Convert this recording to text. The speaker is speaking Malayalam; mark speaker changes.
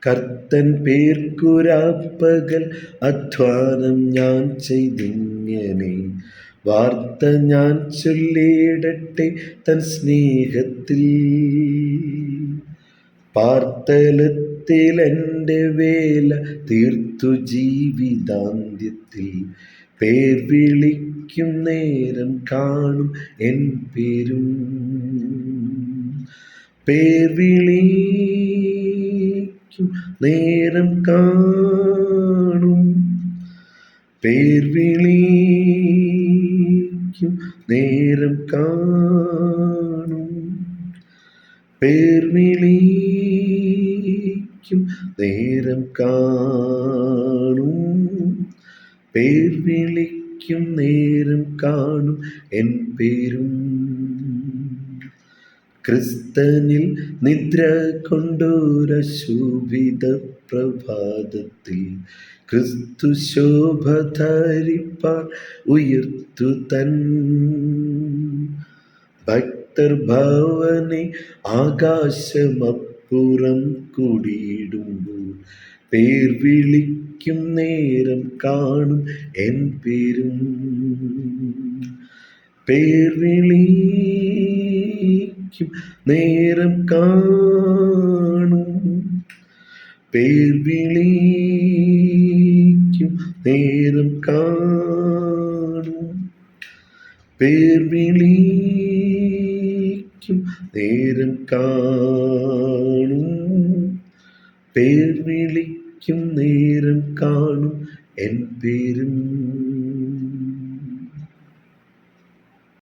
Speaker 1: കർത്തൻ പേർക്കുരാപ്പകൽ അധ്വാനം ഞാൻ ചെയ്തിങ്ങനെ വാർത്ത ഞാൻ ചൊല്ലിയിടട്ടെ തൻ സ്നേഹത്തിൽ. പാർത്തലത്തിൽ എൻ്റെ വേല തീർത്തു ജീവിതാന്ത്യത്തിൽ പേർ വിളിക്കും നേരം കാണും എൻ പേരും. പേർ വിളിക്കും നേരം കാണും, പേർ വിളിക്കും നേരം കാണും, പേർ വിളിക്കും നേരം കാണും, പേർ വിളിക്കും നേരം കാണും എൻ പേരും. ക്രിസ്തനിൽ നിദ്ര കൊണ്ടൊരശോഭിത പ്രഭാതത്തിൽ ക്രിസ്തു ശോഭ ധരിപ്പാൻ ഉയർത്തു തൻ ഭക്തർ ഭവനെ ആകാശമപ്പുറം കുടിയിടുമ്പോൾ പേർ വിളിക്കും നേരം കാണും എൻ പേരും. പേർ വിളിക്കും നേരം കാണും, പേർ വിളിക്കും നേരം കാണും, പേർ വിളിക്കും നേരം കാണും, പേർ വിളിക്കും നേരം കാണും എൻ പേരും.